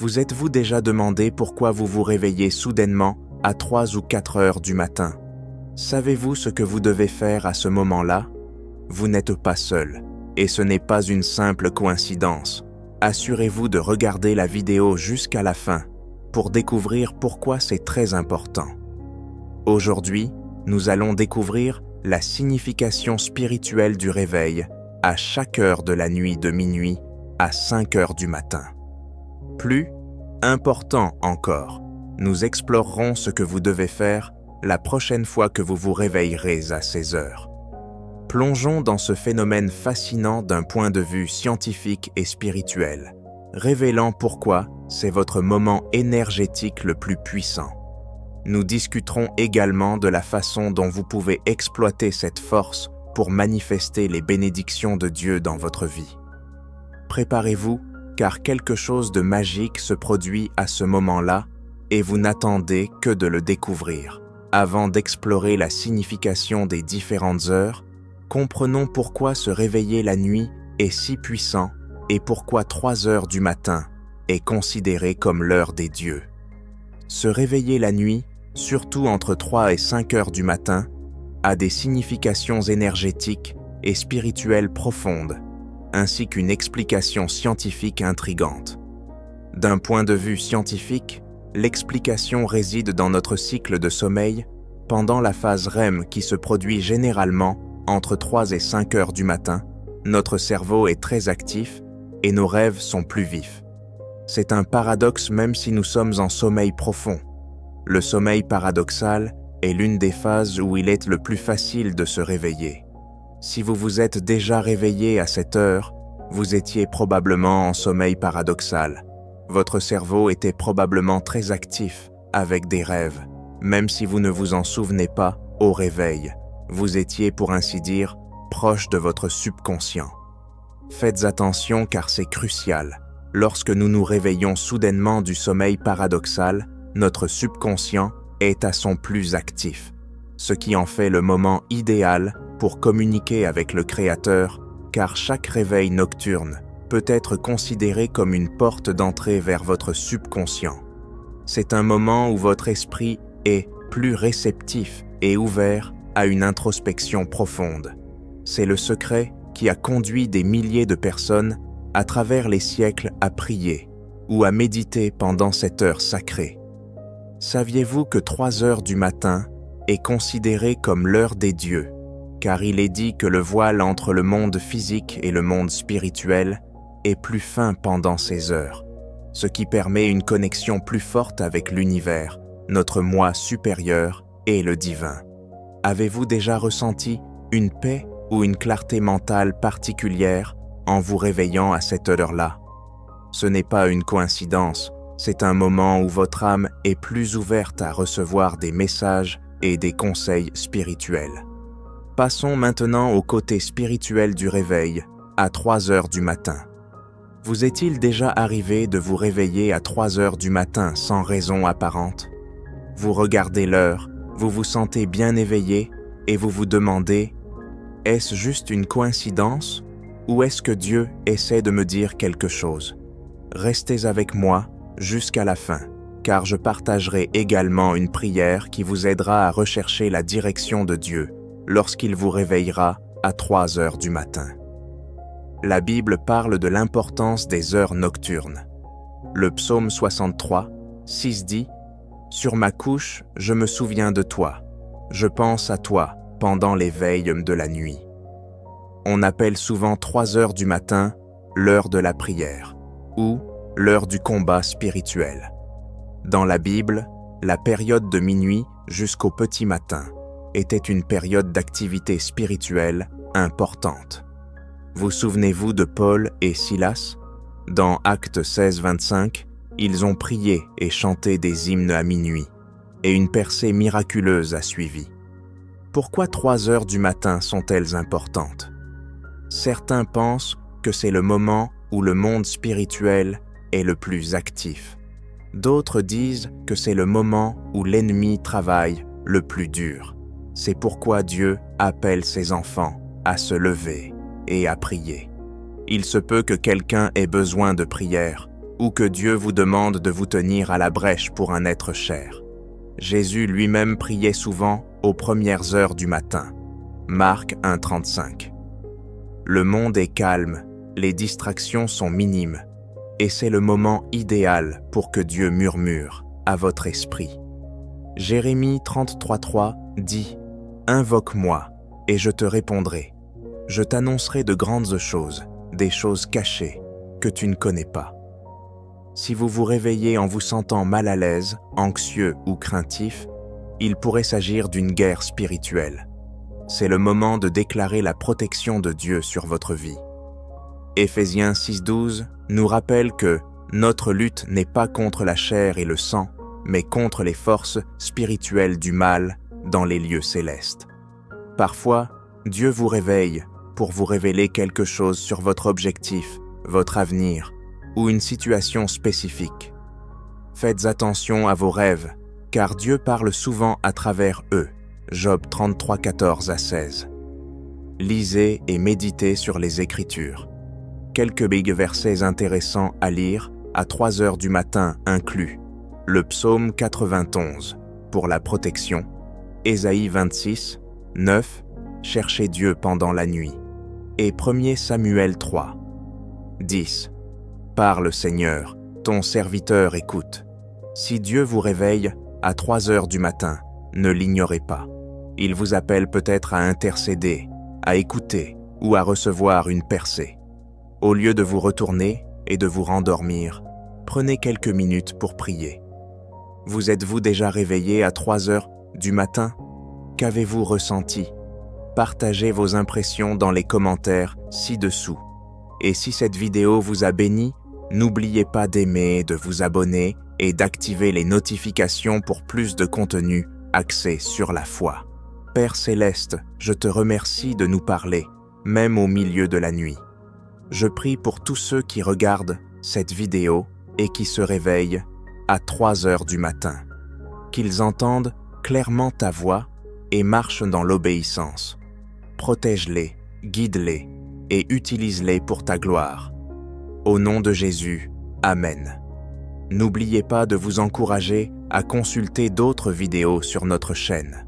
Vous êtes-vous déjà demandé pourquoi vous vous réveillez soudainement à 3 ou 4 heures du matin? Savez-vous ce que vous devez faire à ce moment-là? Vous n'êtes pas seul, et ce n'est pas une simple coïncidence. Assurez-vous de regarder la vidéo jusqu'à la fin pour découvrir pourquoi c'est très important. Aujourd'hui, nous allons découvrir la signification spirituelle du réveil à chaque heure de la nuit de minuit à 5 heures du matin. Plus important encore, nous explorerons ce que vous devez faire la prochaine fois que vous vous réveillerez à ces heures. Plongeons dans ce phénomène fascinant d'un point de vue scientifique et spirituel, révélant pourquoi c'est votre moment énergétique le plus puissant. Nous discuterons également de la façon dont vous pouvez exploiter cette force pour manifester les bénédictions de Dieu dans votre vie. Préparez-vous, car quelque chose de magique se produit à ce moment-là et vous n'attendez que de le découvrir. Avant d'explorer la signification des différentes heures, comprenons pourquoi se réveiller la nuit est si puissant et pourquoi 3 heures du matin est considéré comme l'heure des dieux. Se réveiller la nuit, surtout entre 3 et 5 heures du matin, a des significations énergétiques et spirituelles profondes, ainsi qu'une explication scientifique intrigante. D'un point de vue scientifique, l'explication réside dans notre cycle de sommeil pendant la phase REM qui se produit généralement entre 3 et 5 heures du matin. Notre cerveau est très actif et nos rêves sont plus vifs. C'est un paradoxe même si nous sommes en sommeil profond. Le sommeil paradoxal est l'une des phases où il est le plus facile de se réveiller. Si vous vous êtes déjà réveillé à cette heure, vous étiez probablement en sommeil paradoxal. Votre cerveau était probablement très actif, avec des rêves. Même si vous ne vous en souvenez pas, au réveil, vous étiez pour ainsi dire proche de votre subconscient. Faites attention car c'est crucial. Lorsque nous nous réveillons soudainement du sommeil paradoxal, notre subconscient est à son plus actif, ce qui en fait le moment idéal pour communiquer avec le Créateur, car chaque réveil nocturne peut être considéré comme une porte d'entrée vers votre subconscient. C'est un moment où votre esprit est plus réceptif et ouvert à une introspection profonde. C'est le secret qui a conduit des milliers de personnes à travers les siècles à prier ou à méditer pendant cette heure sacrée. Saviez-vous que 3 heures du matin est considérée comme l'heure des dieux, car il est dit que le voile entre le monde physique et le monde spirituel est plus fin pendant ces heures, ce qui permet une connexion plus forte avec l'univers, notre moi supérieur et le divin. Avez-vous déjà ressenti une paix ou une clarté mentale particulière en vous réveillant à cette heure-là? Ce n'est pas une coïncidence, c'est un moment où votre âme est plus ouverte à recevoir des messages et des conseils spirituels. Passons maintenant au côté spirituel du réveil, à 3 heures du matin. Vous est-il déjà arrivé de vous réveiller à 3 heures du matin sans raison apparente? Vous regardez l'heure, vous vous sentez bien éveillé et vous vous demandez « Est-ce juste une coïncidence ou est-ce que Dieu essaie de me dire quelque chose ?» Restez avec moi jusqu'à la fin, car je partagerai également une prière qui vous aidera à rechercher la direction de Dieu lorsqu'il vous réveillera à 3 heures du matin. La Bible parle de l'importance des heures nocturnes. Le psaume 63, 6 dit « Sur ma couche, je me souviens de toi. Je pense à toi pendant les veilles de la nuit. » On appelle souvent 3 heures du matin l'heure de la prière ou l'heure du combat spirituel. Dans la Bible, la période de minuit jusqu'au petit matin était une période d'activité spirituelle importante. Vous souvenez-vous de Paul et Silas? Dans Actes 16, 25, ils ont prié et chanté des hymnes à minuit, et une percée miraculeuse a suivi. Pourquoi 3 heures du matin sont-elles importantes? Certains pensent que c'est le moment où le monde spirituel est le plus actif. D'autres disent que c'est le moment où l'ennemi travaille le plus dur. C'est pourquoi Dieu appelle ses enfants à se lever et à prier. Il se peut que quelqu'un ait besoin de prière, ou que Dieu vous demande de vous tenir à la brèche pour un être cher. Jésus lui-même priait souvent aux premières heures du matin. Marc 1,35. Le monde est calme, les distractions sont minimes, et c'est le moment idéal pour que Dieu murmure à votre esprit. Jérémie 33,3 dit « Invoque-moi, et je te répondrai. Je t'annoncerai de grandes choses, des choses cachées, que tu ne connais pas. » Si vous vous réveillez en vous sentant mal à l'aise, anxieux ou craintif, il pourrait s'agir d'une guerre spirituelle. C'est le moment de déclarer la protection de Dieu sur votre vie. Éphésiens 6,12 nous rappelle que notre lutte n'est pas contre la chair et le sang, mais contre les forces spirituelles du mal dans les lieux célestes. Parfois, Dieu vous réveille pour vous révéler quelque chose sur votre objectif, votre avenir ou une situation spécifique. Faites attention à vos rêves, car Dieu parle souvent à travers eux. Job 33,14-16. Lisez et méditez sur les Écritures. Quelques big versets intéressants à lire à 3 heures du matin incluent le psaume 91 pour la protection, Ésaïe 26, 9, cherchez Dieu pendant la nuit, et 1 Samuel 3, 10. Parle Seigneur, ton serviteur écoute. Si Dieu vous réveille à 3 heures du matin, ne l'ignorez pas. Il vous appelle peut-être à intercéder, à écouter ou à recevoir une percée. Au lieu de vous retourner et de vous rendormir, prenez quelques minutes pour prier. Vous êtes-vous déjà réveillé à 3 heures du matin? Qu'avez-vous ressenti? Partagez vos impressions dans les commentaires ci-dessous. Et si cette vidéo vous a béni, n'oubliez pas d'aimer, de vous abonner et d'activer les notifications pour plus de contenu axé sur la foi. Père Céleste, je te remercie de nous parler, même au milieu de la nuit. Je prie pour tous ceux qui regardent cette vidéo et qui se réveillent à 3 heures du matin, qu'ils entendent clairement ta voix et marchent dans l'obéissance. Protège-les, guide-les et utilise-les pour ta gloire. Au nom de Jésus, Amen. N'oubliez pas de vous encourager à consulter d'autres vidéos sur notre chaîne.